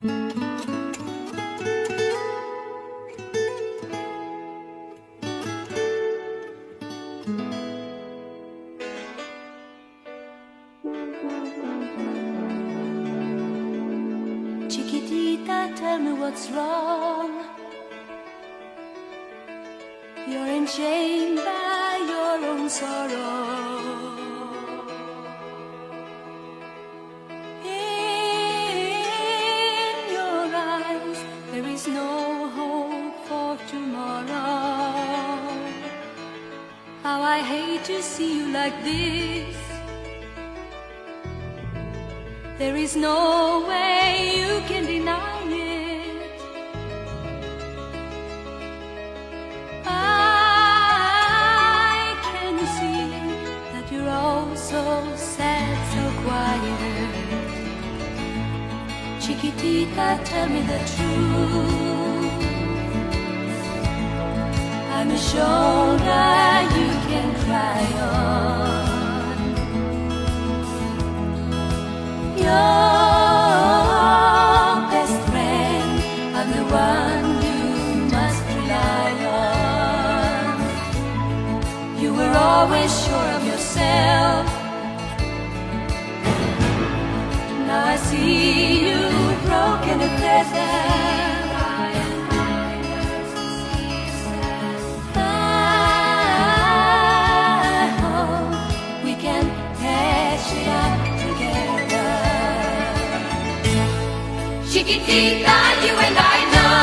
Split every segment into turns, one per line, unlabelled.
Chiquitita, tell me what's wrong. You're enchained by your own sorrow. In your eyes, there is no hope for tomorrow. How I hate to see you like this. There is no way you can deny it. I can see that you're all so sad, so quiet. Chiquitita, tell me the truth. I'm a shoulder you can cry on. Your best friend, I'm the one you must rely on. You were always sure of yourself. Now I see you broken and pleasant. I hope we can patch it up together. Chiquitita, you and I know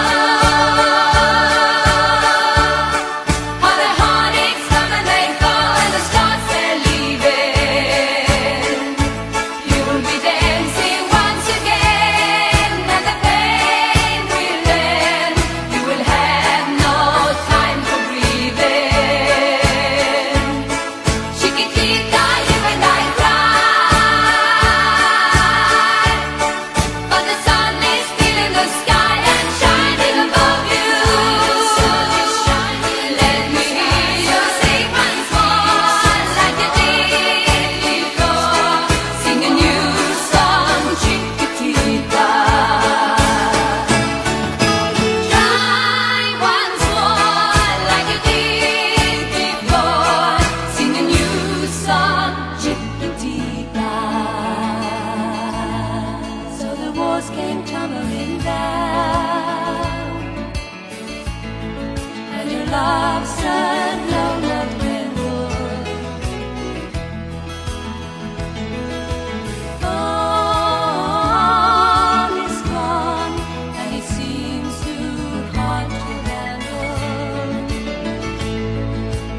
how the heartaches come and they go and the stars they're leaving. You'll be dancing once again and the pain will end. You will have no time for breathing. Chiquitita, you and I cry, but the sun is still in the sky and shining above you. Let me hear you sing once more like you did before. Sing a new song, Chiquitita. Try once more like you did before. Sing a new song, Chiquitita. So the walls came tumbling down, and your love said no love redwood. All is gone, and it seems too hard to handle.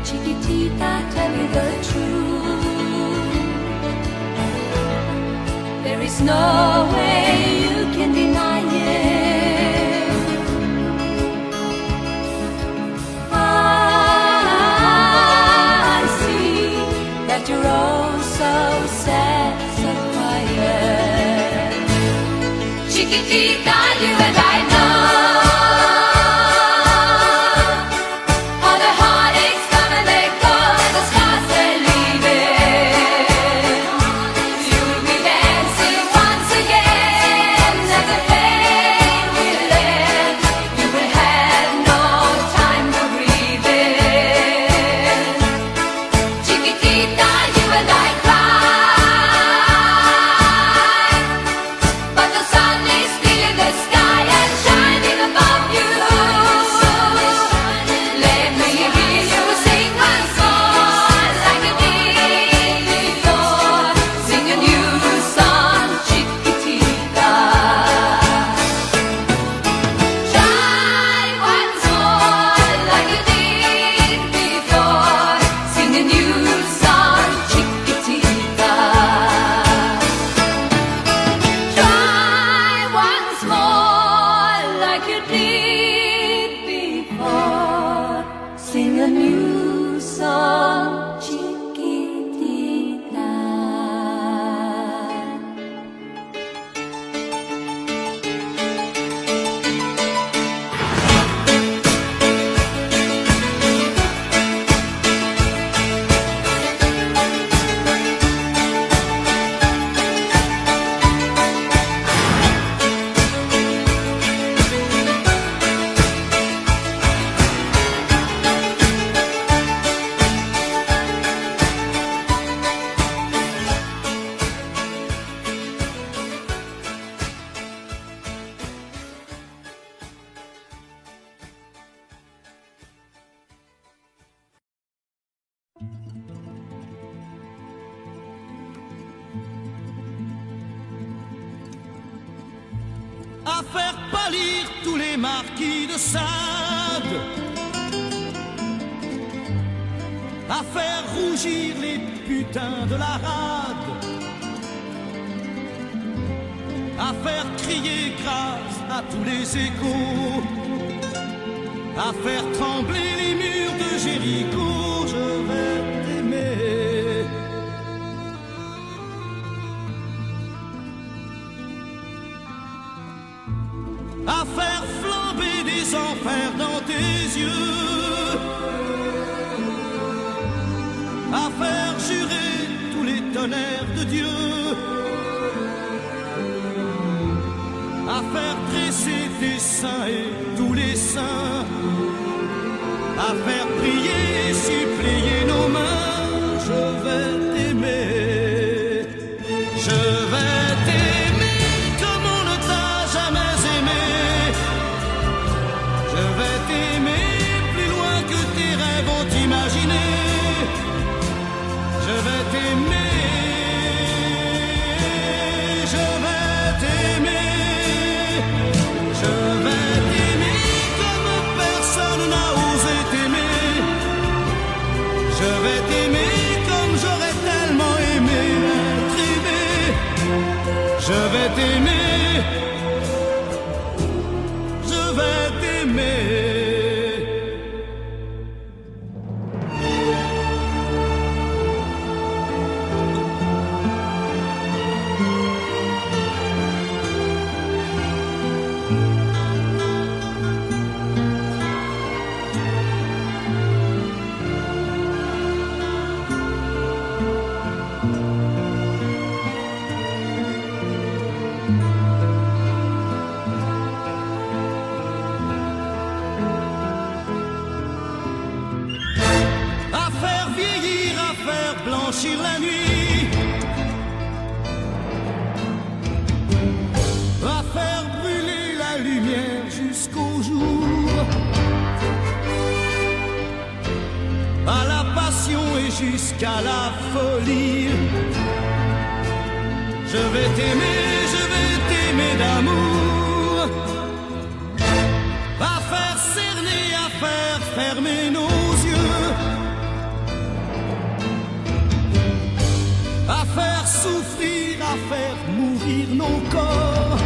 Chiquitita, tell me the truth. There is no way you can deny it. I see that you're all so sad, so quiet. Chiquitita, you and I know how the heartaches come and they go and the stars they're leaving. You'll be dancing once again and the pain will end. You will have no time for breathing. Chiquitita, you and I cry, but the sun is still in the sky and shining.
à faire pâlir tous les marquis de Sade, à faire rougir les putains de la rade, à faire crier grâce à tous les échos, à faire trembler les murs de Jéricho. Je vais t'aimer. À faire flamber des enfers dans tes yeux, à faire jurer tous les tonnerres de Dieu, à faire dresser tes seins et tous les saints, à faire prier et supplier nos mains. Je vais t'aimer, je vais t'aimer comme on ne t'a jamais aimé. Je vais t'aimer plus loin que tes rêves ont imaginé. Je vais t'aimer, je vais t'aimer, je vais t'aimer comme personne n'a osé t'aimer. Je vais t'aimer comme j'aurais tellement aimé être aimé. Je vais t'aimer, je vais t'aimer. À faire vieillir, à faire blanchir la nuit, à faire brûler la lumière jusqu'au jour, à la passion et jusqu'à la folie. Je vais t'aimer d'amour, à faire cerner, à faire fermer nos yeux, à faire souffrir, à faire mourir nos corps,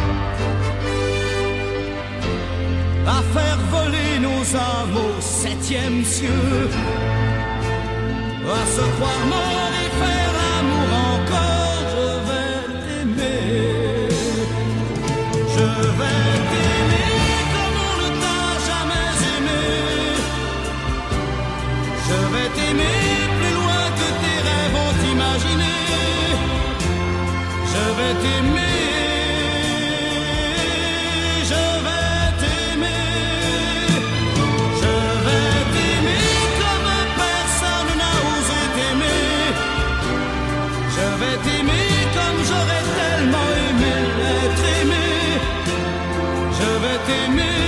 à faire voler nos âmes au septième cieux, à se croire mort et faire l'amour encore. Je vais t'aimer, je vais t'aimer comme on ne t'a jamais aimé. Je vais t'aimer plus loin que tes rêves ont imaginé. Je vais t'aimer, je vais t'aimer, je vais t'aimer comme personne n'a osé t'aimer. Je vais t'aimer comme j'aurais tellement aimé être aimé. Je vais t'aimer,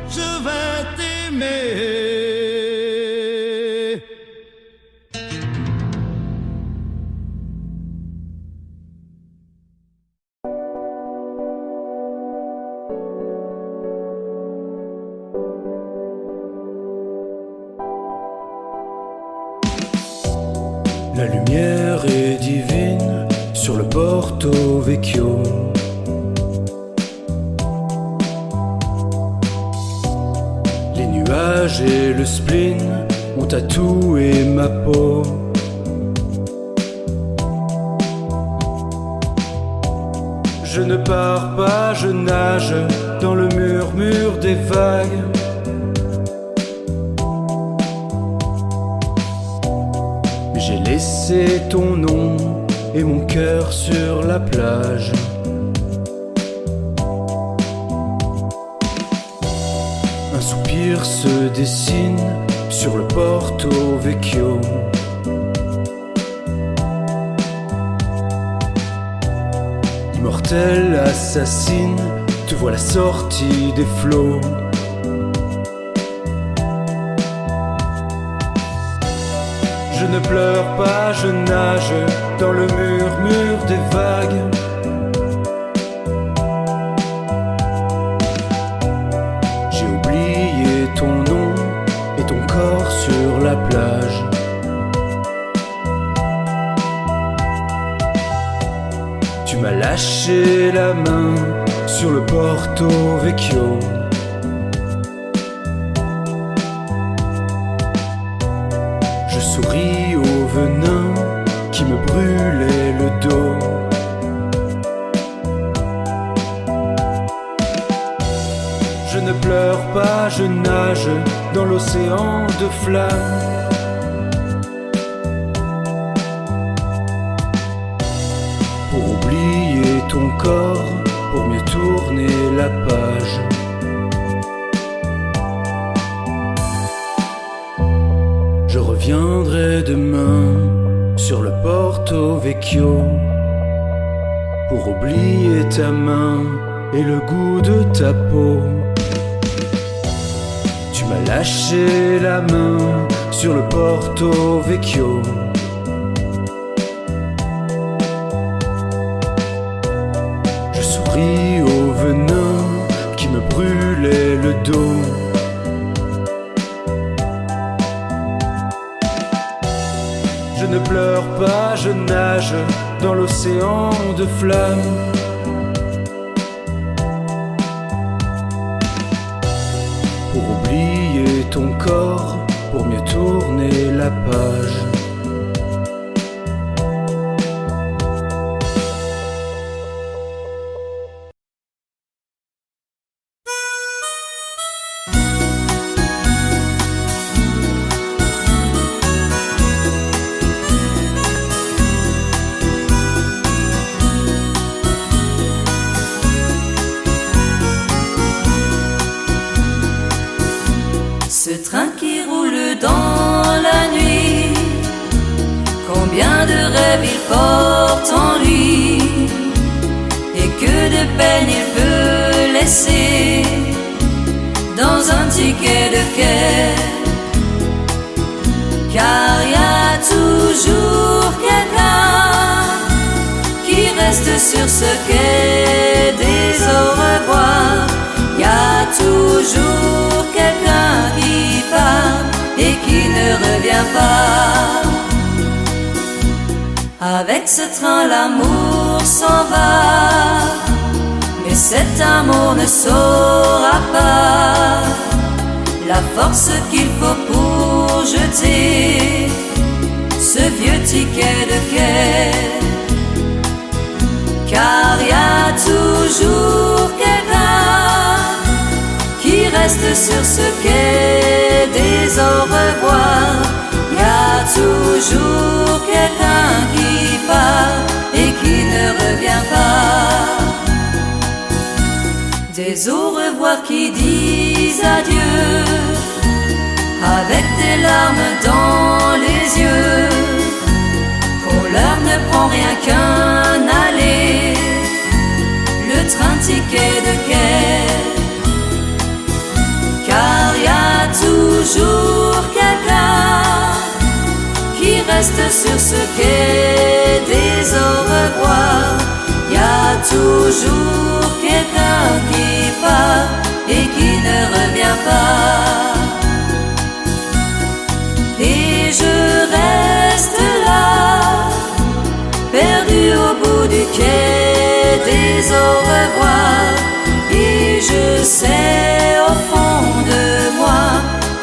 je vais t'aimer.
La lumière est divine sur le Porto Vecchio. Les nuages et le spleen ont tatoué ma peau. Je ne pars pas, je nage dans le murmure des vagues. J'ai laissé ton nom et mon cœur sur la plage. Un soupir se dessine sur le Porto Vecchio. Immortel assassine, te voilà sorti des flots. Je ne pleure pas, je nage dans le murmure des vagues. lâché la main sur le Porto Vecchio. Je souris au venin qui me brûlait le dos. Je ne pleure pas, je nage dans l'océan de flammes. Pour oublier ton corps, pour mieux tourner la page. Je reviendrai demain sur le Porto Vecchio pour oublier ta main et le goût de ta peau. Tu m'as lâché la main sur le Porto Vecchio. Je souris au venin qui me brûlait le dos. Je ne pleure pas, je nage dans l'océan de flammes. Pour oublier ton corps, pour mieux tourner la page.
Ce train qui roule dans la nuit, combien de rêves il porte en lui, et que de peine il peut laisser dans un ticket de quai. Car y a toujours quelqu'un qui reste sur ce quai des au revoir. Y a toujours quelqu'un qui part et qui ne revient pas. Avec ce train l'amour s'en va, mais cet amour ne saura pas la force qu'il faut pour jeter ce vieux ticket de quai. Car y a toujours quelqu'un qui reste sur ce quai des au revoir. Y a toujours quelqu'un qui part et qui ne revient pas. Des au revoir qui disent adieu, avec des larmes dans les yeux. Pour l'heure ne prend rien qu'un aller, le train ticket de quai. Car y a toujours quelqu'un qui reste sur ce quai des au revoir. Y a toujours quelqu'un qui part et qui ne revient pas. Et je reste là, perdu au bout du quai des au revoir. Et je sais au fond de moi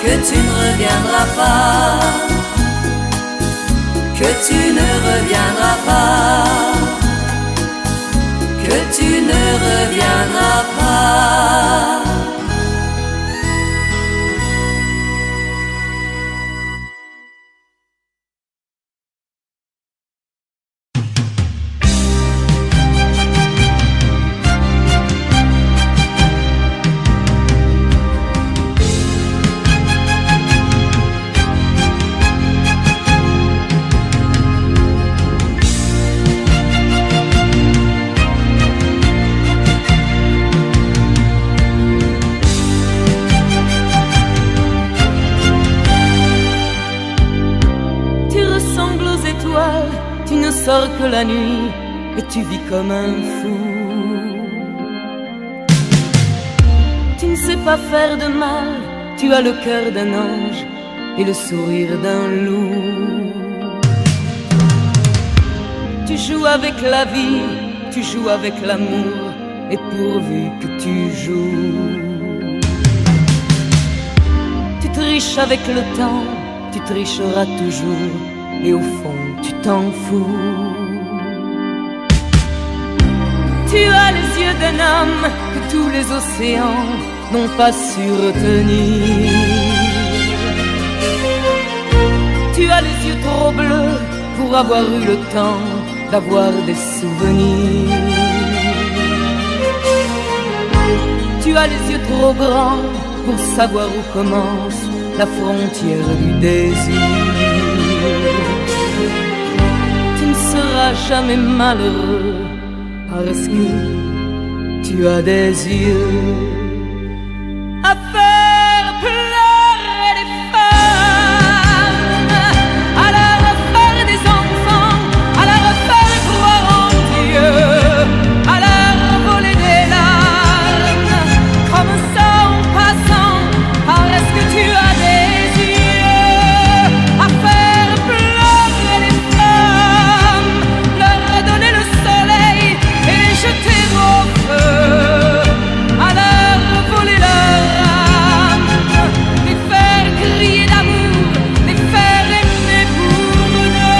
que tu ne reviendras pas, que tu ne reviendras pas, que tu ne reviendras pas.
Tu ne sors que la nuit et tu vis comme un fou. Tu ne sais pas faire de mal, tu as le cœur d'un ange et le sourire d'un loup. Tu joues avec la vie, tu joues avec l'amour, et pourvu que tu joues. Tu triches avec le temps, tu tricheras toujours, et au fond tu t'en fous. Tu as les yeux d'un homme que tous les océans n'ont pas su retenir. Tu as les yeux trop bleus pour avoir eu le temps d'avoir des souvenirs. Tu as les yeux trop grands pour savoir où commence la frontière du désir. Tu ne seras jamais malheureux parce que tu as des yeux à faire pleurer les femmes, à leur faire des enfants, à leur faire croire en Dieu, à leur voler des larmes, comme ça en passant, parce que tu as des yeux à faire pleurer les femmes, leur donner le soleil et les jeter au feu, à leur voler leur âme, les faire crier d'amour, les faire aimer pour deux.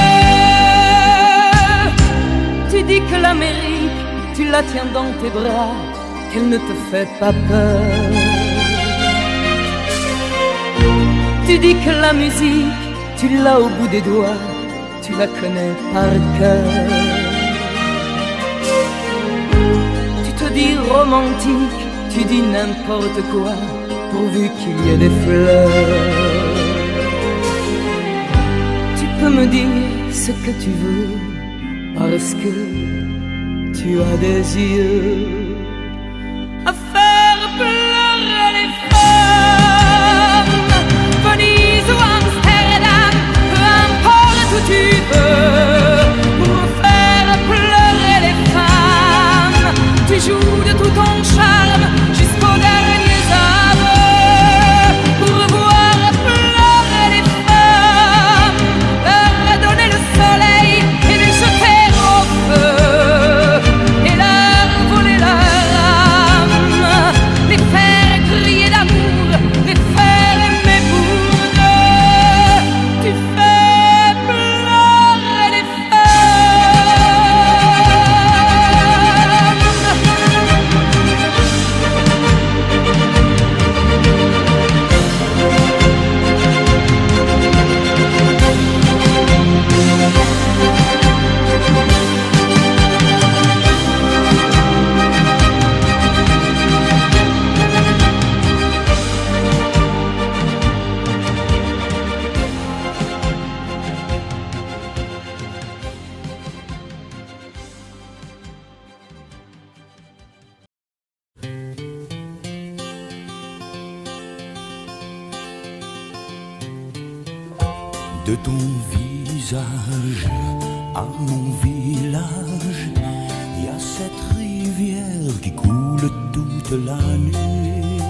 Tu dis que l'Amérique, tu la tiens dans tes bras, qu'elle ne te fait pas peur. Tu dis que la musique, tu l'as au bout des doigts, tu la connais par cœur. Tu te dis romantique, tu dis n'importe quoi, pourvu qu'il y ait des fleurs. Tu peux me dire ce que tu veux, parce que tu as des yeux à faire pleurer les femmes. Venise ou Amsterdam, peu importe où tu veux, pour faire pleurer les femmes. Tu joues de tout ton charme jusqu'aux derniers aveux, pour voir pleurer les femmes, leur donner le soleil et les jeter au feu, et leur voler leur âme, les faire crier d'amour, les faire aimer pour deux. Tu fais pleurer les
De ton visage à mon village, il y a cette rivière qui coule toute la nuit.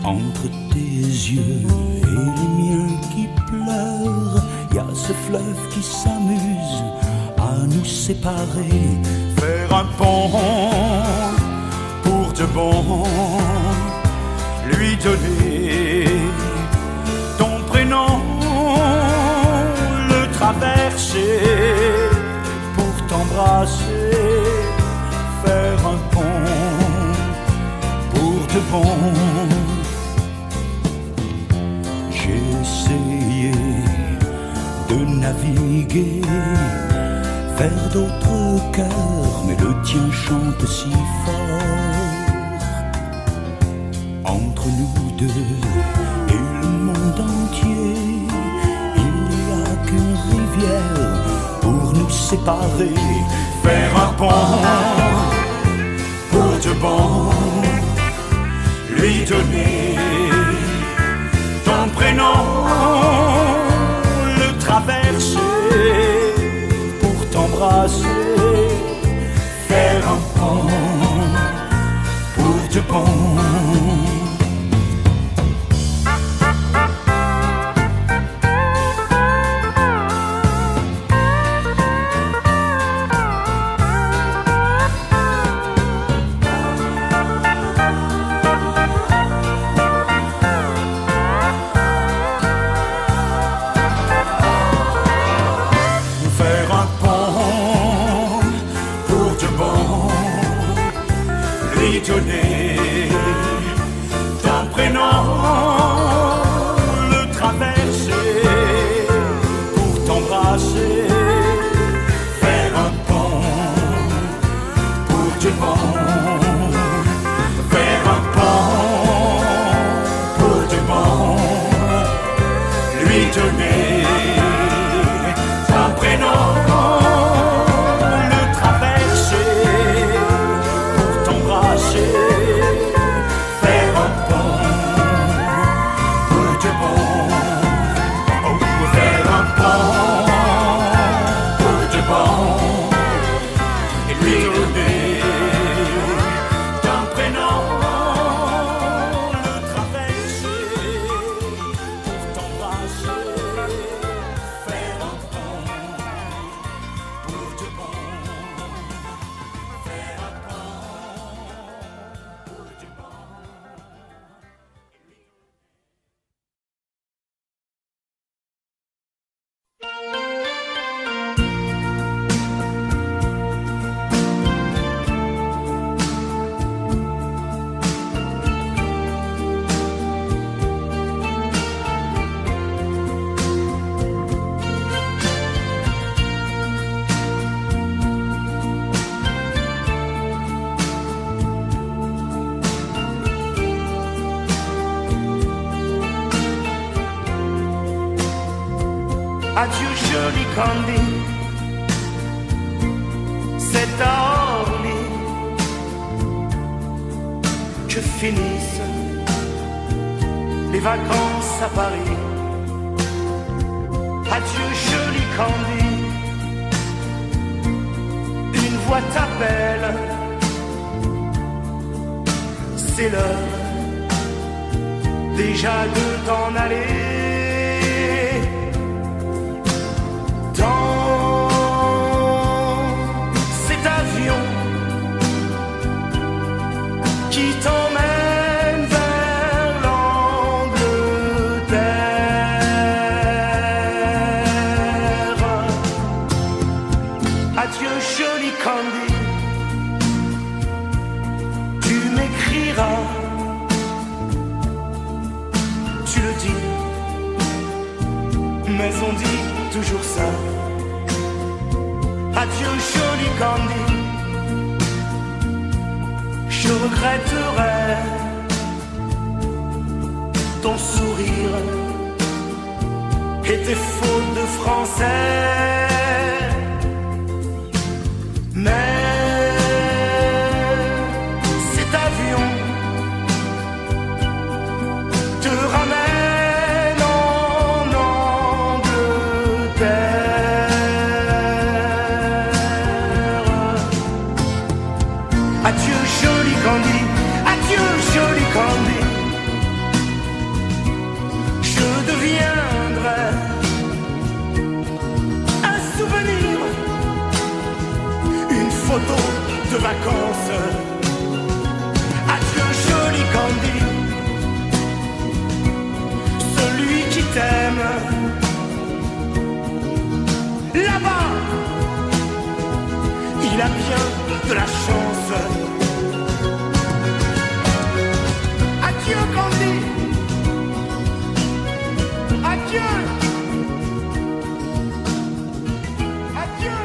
Entre tes yeux et les miens qui pleurent, il y a ce fleuve qui s'amuse à nous séparer.
Faire un pont pour de bon, lui donner ton prénom, le traverser pour t'embrasser, faire un pont pour de bon.
J'ai essayé de naviguer vers d'autres cœurs, mais le tien chante si fort. Entre nous deux et le monde entier, il n'y a qu'une rivière pour nous séparer.
Faire un pont pour de bon, lui donner ton prénom, le traverser pour t'embrasser, faire un pont pour de bon.
lui donner ton prénom, le traverser pour t'embrasser, faire un pont pour du bon, faire un pont pour du bon, lui donner ton prénom, le traverser pour t'embrasser, faire un pont pour du bon, oh, faire un pont pour du bon, et lui donner ton prénom, le traverser pour t'embrasser, faire un pont pour du bon, faire un pont pour du bon.
Adieu joli Candy, c'est à Orly que finissent les vacances à Paris. Adieu joli Candy, une voix t'appelle, c'est l'heure déjà de t'en aller. Cet avion qui t'emmène vers l'Angleterre. Adieu joli Candy, tu m'écriras, tu le dis, mais on dit toujours ça. Adieu joli Candy, je regretterai ton sourire et tes fautes de français. Mais cet avion te ramène en Angleterre. Adieu joli Candy, adieu joli Candy, je deviendrai un souvenir, une photo de vacances. Adieu joli Candy, celui qui t'aime là-bas, il a bien de la chance. Adieu Candy, adieu, adieu.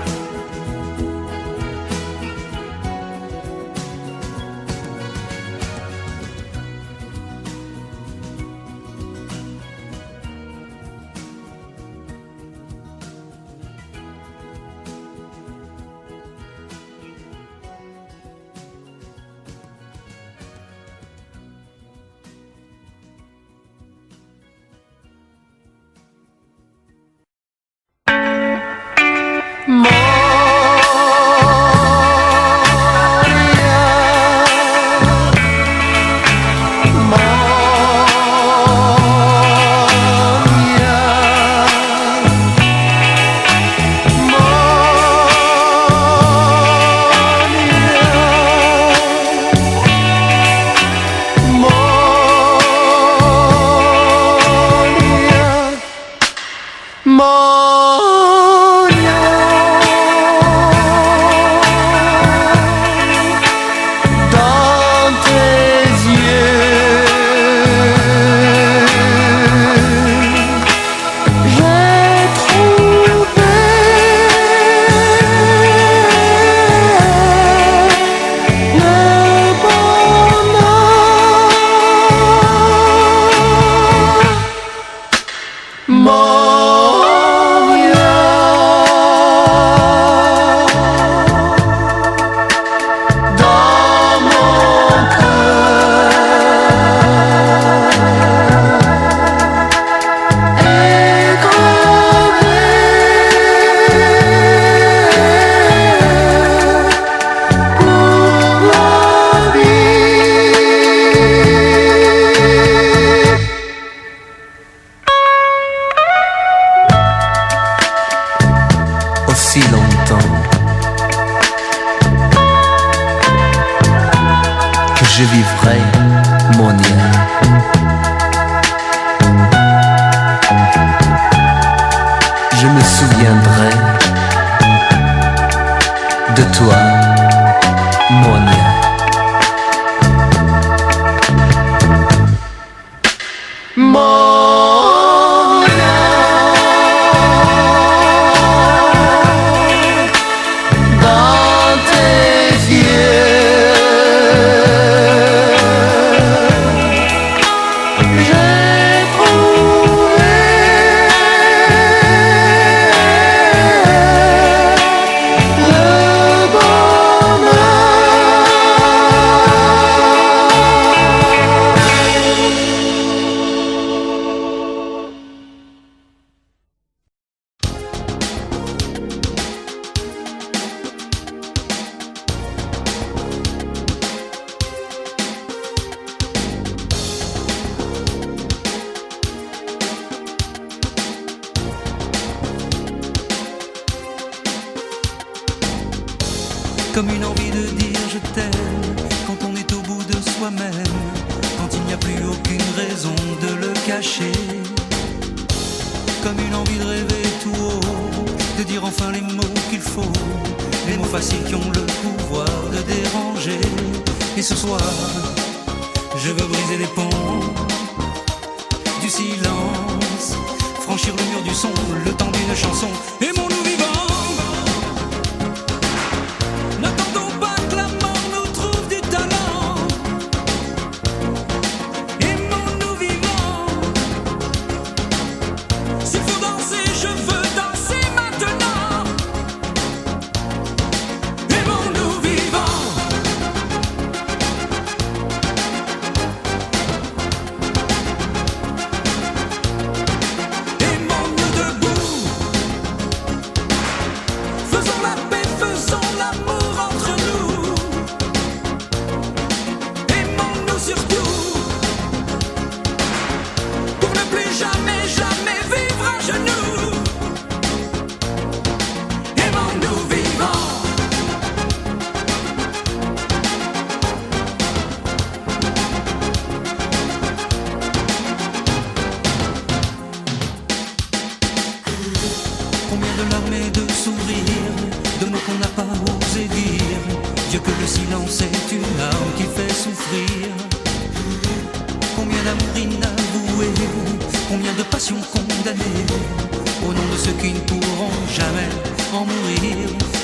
je vivrai mon lien. Je me souviendrai de toi, mon lien.
Comme une envie de dire je t'aime quand on est au bout de soi-même, quand il n'y a plus aucune raison de le cacher. Comme une envie de rêver tout haut, de dire enfin les mots qu'il faut, les mots faciles qui ont le pouvoir de déranger. Et ce soir, je veux briser les ponts du silence, franchir le mur du son, le temps d'une chanson. Aimons-nous vivants.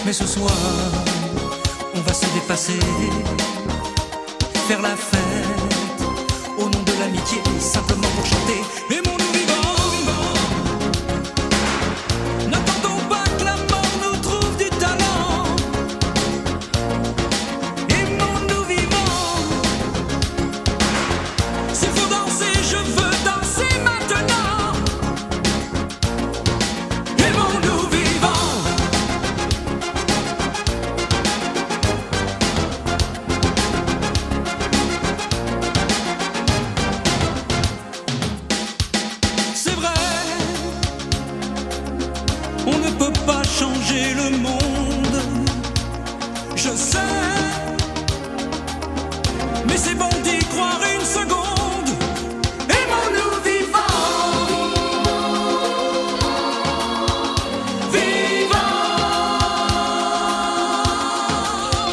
Mais ce soir, on va se dépasser, faire la fête, au nom de l'amitié, simplement pour chanter. Aimons-nous vivants, n'attendons pas que la mort nous trouve du talent. Aimons-nous vivants, s'il faut danser, je veux danser maintenant. Aimons-nous vivants. Changer le monde, je sais, mais c'est bon d'y croire une seconde. Aimons-nous vivants, vivants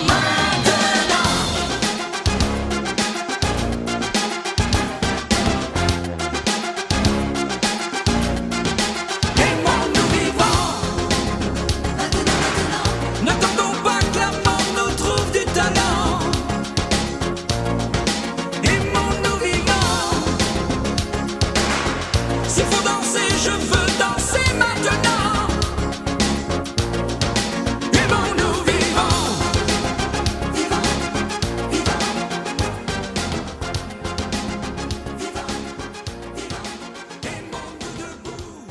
maintenant. Aimons-nous vivants. N'attendons pas que la mort nous trouve du talent. Aimons-nous vivants. S'il faut danser, je veux danser maintenant. Aimons-nous vivants. Vivants, vivants. Vivants, vivants. Aimons-nous debout.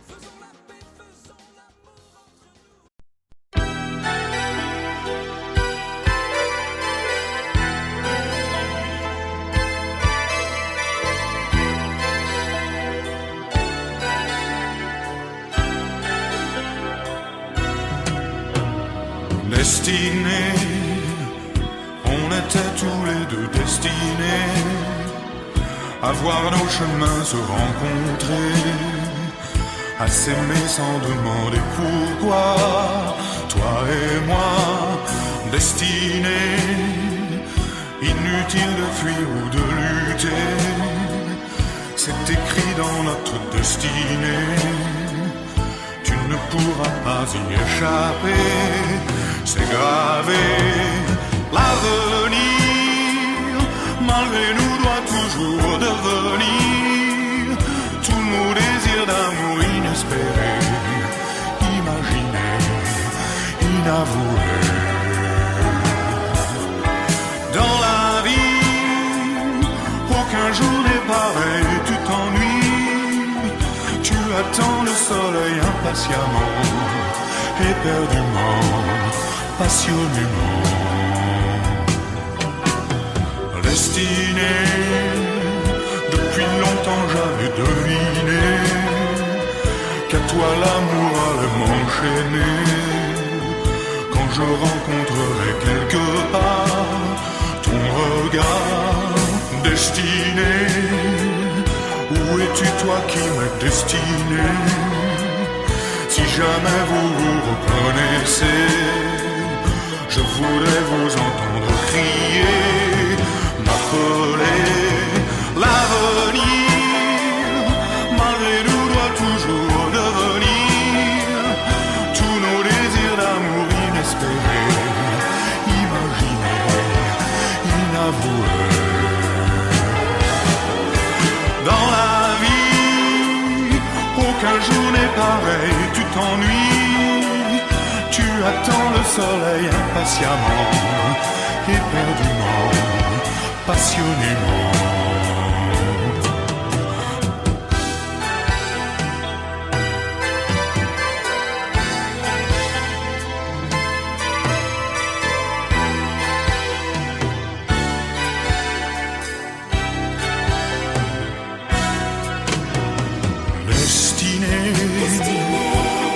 Faisons la paix, faisons l'amour entre nous.
Destinée
On était tous les deux destinés à voir nos chemins se rencontrer, à s'aimer sans demander pourquoi. Toi et moi, destinés, inutile de fuir ou de lutter, c'est écrit dans notre destinée. Tu ne pourras pas y échapper, c'est gravé. L'avenir, malgré nous, doit toujours devenir tous nos désirs d'amour inespérés, imaginés, inavoués. Dans la vie, aucun jour n'est pareil, tu t'ennuies, tu attends le soleil impatiemment, éperdument, passionnément. Destiné, depuis longtemps j'avais deviné qu'à toi l'amour allait m'enchaîner. Quand je rencontrerai quelque part ton regard destiné, où es-tu toi qui m'as destiné? Si jamais vous vous reconnaissez, je voudrais vous entendre crier, m'appeler. L'avenir, malgré nous, doit toujours devenir tous nos désirs d'amour inespérés, imaginés, inavoués. Dans la vie, aucun jour n'est pareil, tu t'ennuies, tu attends le soleil impatiemment, éperdument, passionnément.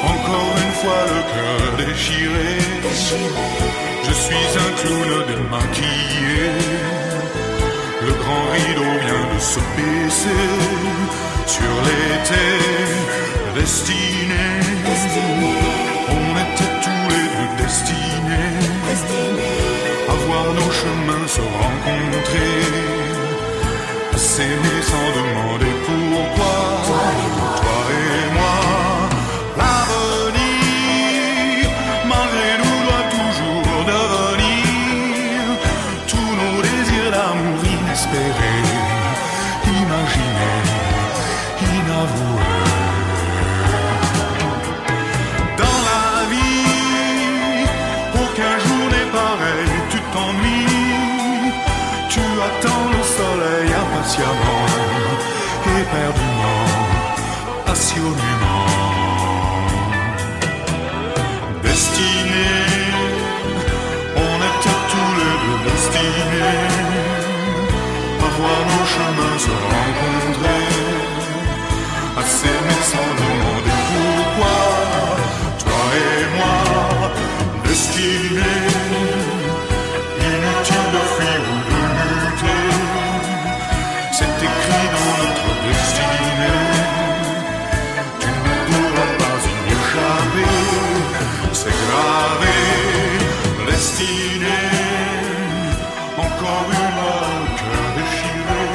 Encore une fois le cœur déchiré, je suis un clown démaquillé. Le grand rideau vient de se baisser sur l'été destiné. On était tous les deux destinés à voir nos chemins se rencontrer, à s'aimer sans demander pourquoi. Toi et moi, l'avenir, malgré nous, doit toujours devenir tous nos désirs d'amour inespérés, imaginés, inavoués. Dans la vie, aucun jour n'est pareil, tu t'ennuies, tu attends le soleil impatiemment, éperdument, passionnément. Destinés, on était tous les deux destinés à voir nos chemins se rencontrer, à s'aimer sans demander pourquoi. Toi et moi, destinés, inutile de fuir ou de lutter, c'est écrit dans notre destinée. Tu ne pourras pas y échapper, c'est gravé, destiné. Encore une fois, le cœur déchiré,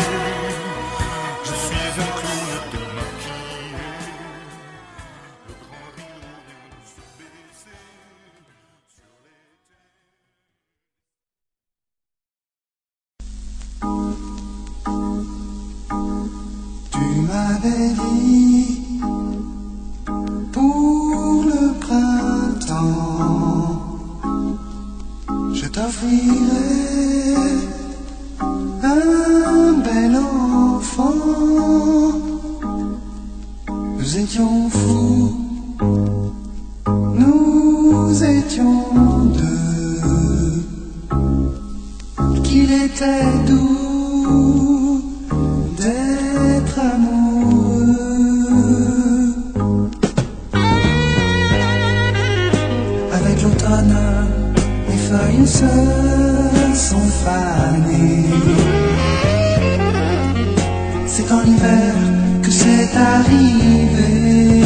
je suis un clown démaquillé. Le grand rideau vient de se baisser sur l'été.
Tu m'avais dit pour le printemps, je t'offrirai un bel enfant. Nous étions fous, nous étions deux, qu'il était doux d'être amoureux. Avec l'automne, les feuilles se sont fanés. C'est en hiver que c'est arrivé.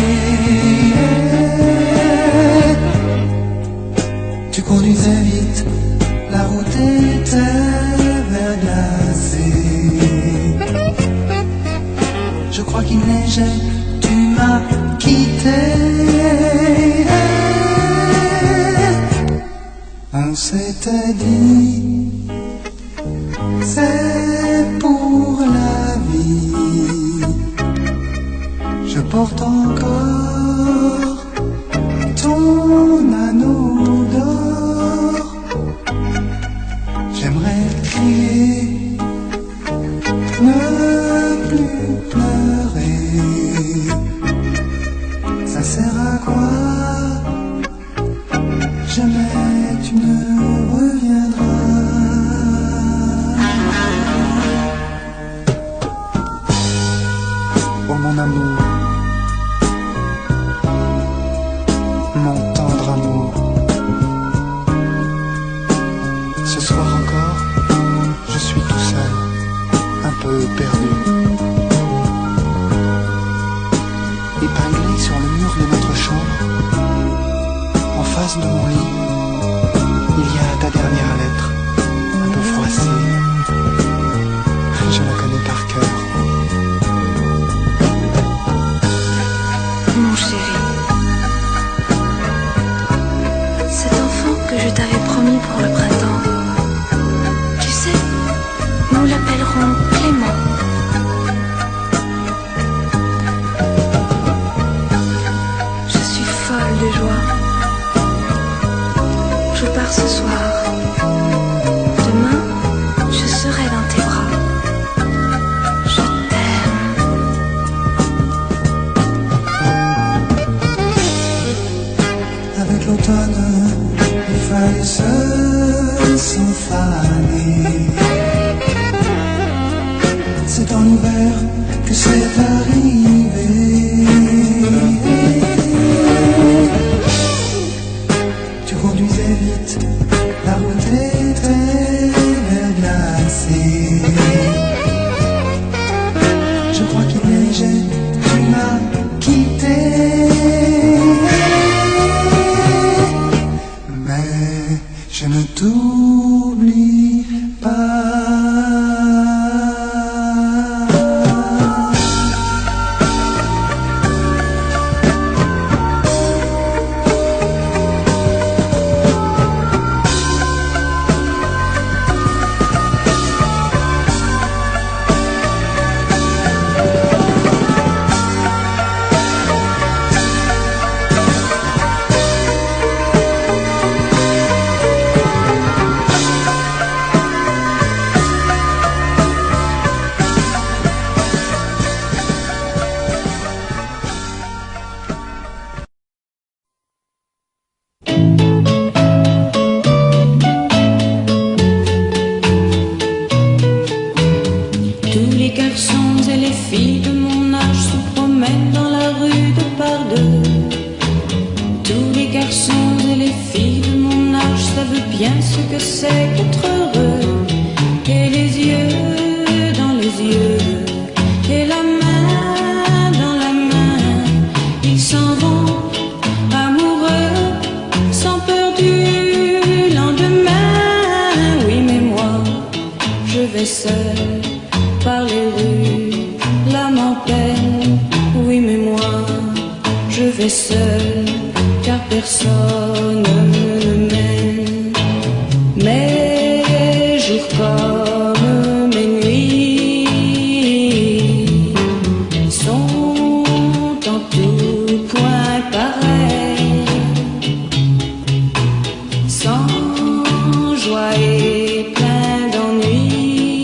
Tu conduisais vite, la route était verglacée. Je crois qu'il neigeait, tu m'as quitté. On s'était dit, c'est pour la vie. Je porte encore ton anneau d'or. J'aimerais crier, ne plus pleurer. Ça sert à quoi? Jamais tu ne reviendras. Oh mon amour, mon tendre amour, ce soir encore, je suis tout seul, un peu perdu. Épinglé sur le mur de notre chambre, en face de mon lit, il y a ta dernière lettre, un peu froissée. Je la connais par cœur.
Mon chéri, cet enfant que je t'avais promis pour le printemps, tu sais, nous l'appellerons Clément. Je suis folle de joie. Je pars ce soir. Demain, je serai dans tes bras. Je t'aime.
Avec l'automne, les feuilles se sont fanées. C'est en hiver que c'est arrivé. Tu conduisais vite, la route était verglacée. Je crois qu'il neigeait, tu m'as quitté. Mais je ne t'oublie pas.
Tous les garçons et les filles de mon âge se promènent dans la rue de par deux. Tous les garçons et les filles de mon âge savent bien ce que c'est qu'être heureux. Et les yeux dans les yeux, et la main dans la main, ils s'en vont amoureux, sans peur du lendemain. Oui, mais moi, je vais seul par les rues, l'âme en peine. Oui, mais moi, je vais seul, car personne ne m'aime. Mes jours comme mes nuits sont en tout point pareils, sans joie et plein d'ennui.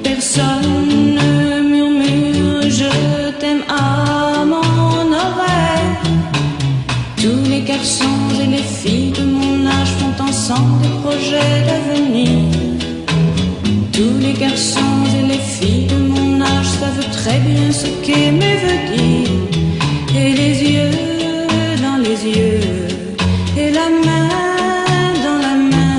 Personne ne murmure je t'aime à mon oreille. Tous les garçons et les filles de mon âge font ensemble des projets d'avenir. Tous les garçons et les filles de mon âge savent très bien ce qu'aimer veut dire. Et les yeux dans les yeux, et la main dans la main,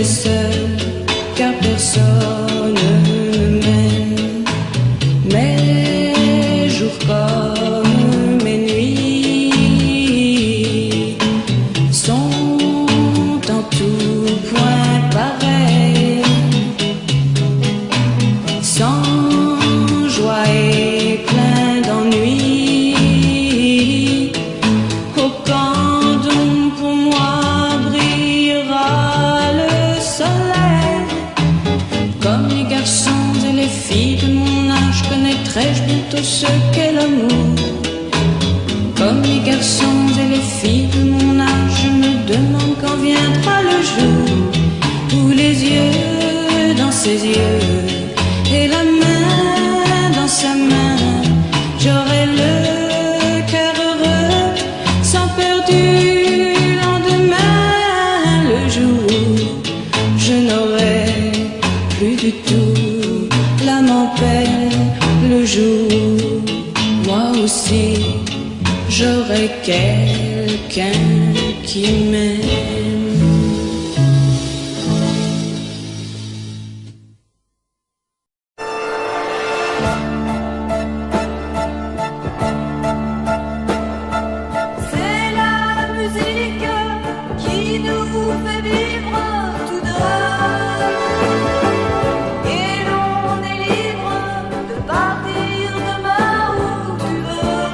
serai seule, car personne ne m'aime. Mes jours comme mes nuits sont en tout point pareils, sans joie et plein d'ennui. Au camp d'où pour moi brillera le soleil. Comme les garçons et les filles de mon âge, connaîtrai-je bientôt ce qu'est l'amour. Comme les garçons et les filles de mon âge, je me demande quand viendra le jour où les yeux dans ses yeux et la main dans sa main, j'aurai le cœur heureux, sans peur du lendemain, le jour où je n'aurai plus du tout l'âme en peine, le jour où moi aussi j'aurai quelqu'un qui m'aime.
C'est la musique qui nous fait vivre tous deux, et l'on est libre de partir demain où tu veux.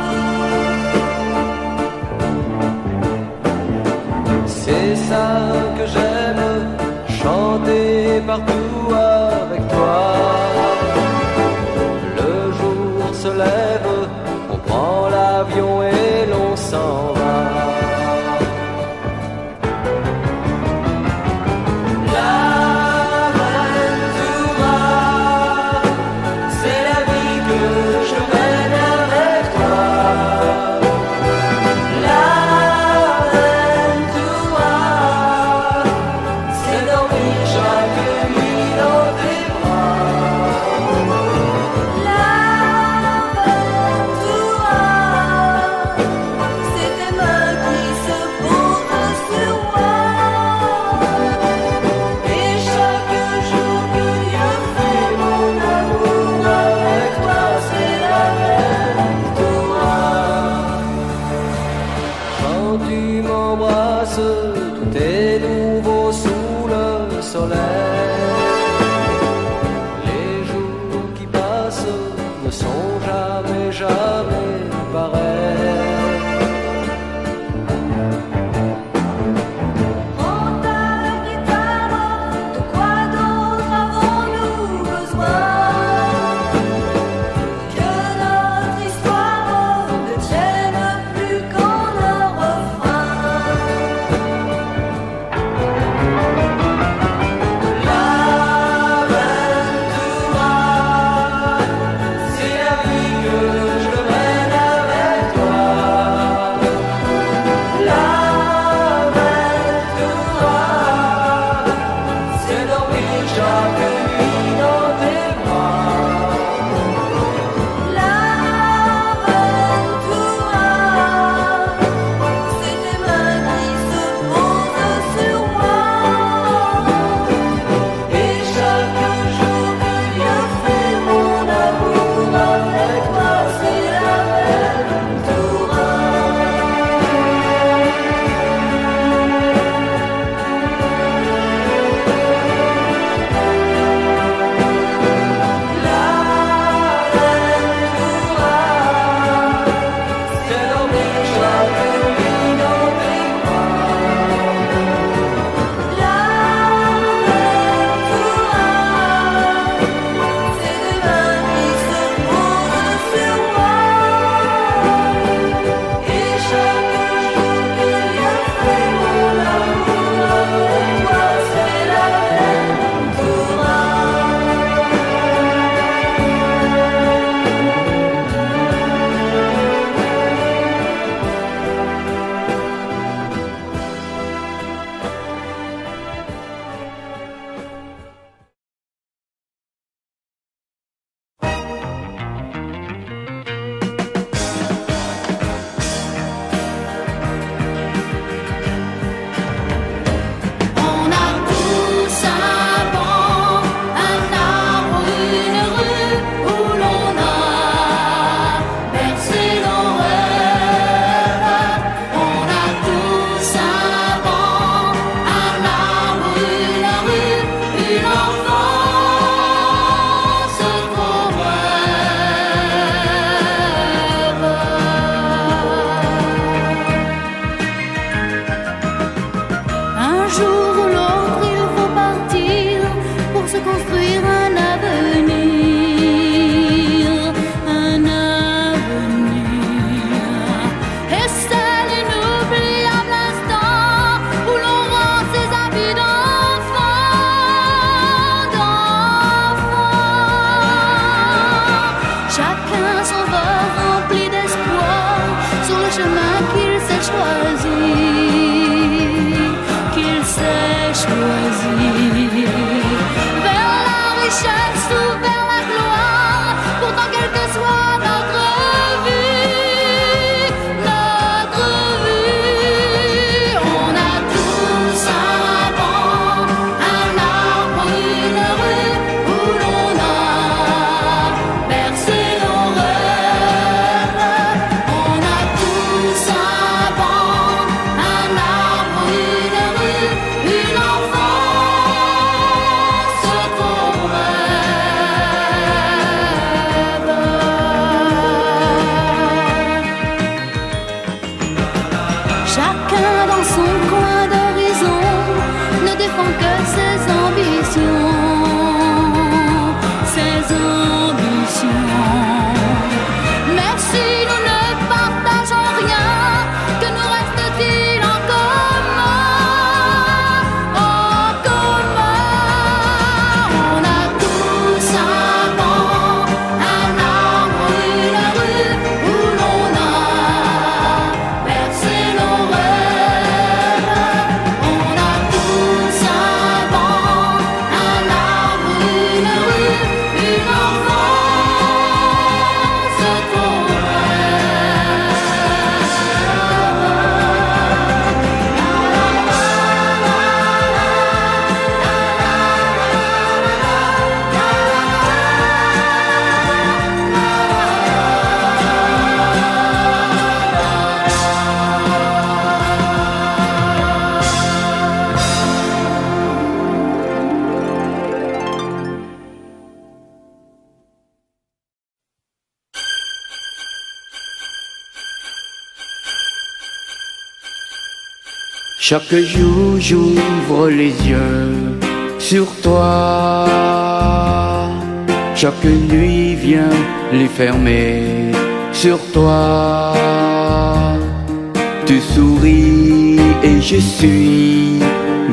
C'est ça que j'aime, chanter partout avec toi. Le jour se lève, on prend l'avion et l'on s'en va. La reine du roi, c'est la vie que je mène avec toi. La reine du roi, c'est dormir chaque nuit dans tes bras.
La reine du roi, c'est tes mains qui se posent sur moi, et chaque jour que Dieu fait mon amour avec toi, c'est la reine du roi.
Quand tu m'embrasses, tout est nouveau sous le soleil. Les jours qui passent ne sont jamais, jamais pareils.
Prends ta guitare, de quoi d'autre avons-nous besoin que notre histoire ne tienne plus qu'en un refrain. choisi. Vers la richesse ou vers la gloire, pourtant quelle que soit notre vie, on a tous un banc, un arbre, une rue où l'on a bercé nos rêves. On a tous un banc, un arbre, une rue, une enfance qu'on rêve. Chacun dans son coin d'horizon ne défend que ses ambitions, ses ambitions. Mais si nous ne partageons rien, que nous reste-t-il en commun? En commun, on a tous un banc, un arbre, une rue où l'on a bercé nos rêves. On a tous un banc, un arbre, une rue, une enfance qu'on
Chaque jour j'ouvre les yeux sur toi. Chaque nuit vient les fermer sur toi. Tu souris et je suis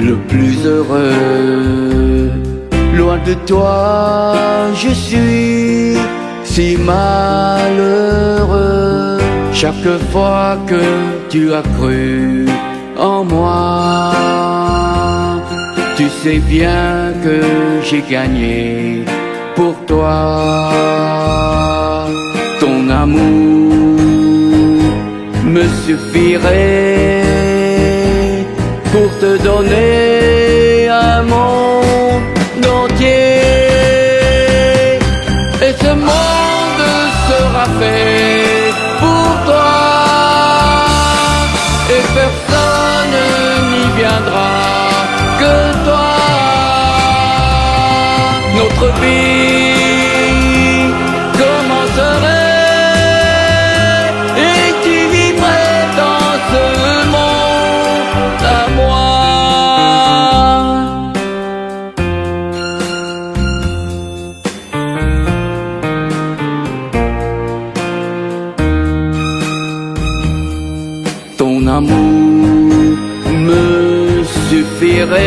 le plus heureux. Loin de toi, je suis si malheureux. Chaque fois que tu as cru en moi, tu sais bien que j'ai gagné pour toi. Ton amour me suffirait pour te donner un monde entier. Et ce monde sera fait pour toi. Et personne n'y viendra que toi. Notre vie commencerait et tu vivrais dans ce monde à moi. Ton amour me suffirait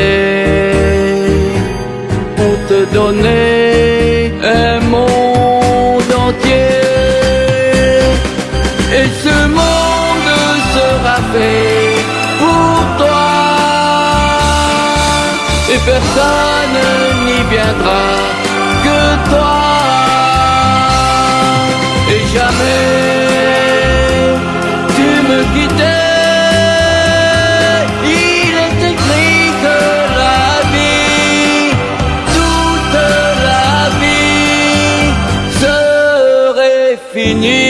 pour te donner un monde entier. Et ce monde sera fait pour toi. Et personne n'y viendra que toi. Et jamais tu me quittais. Fini.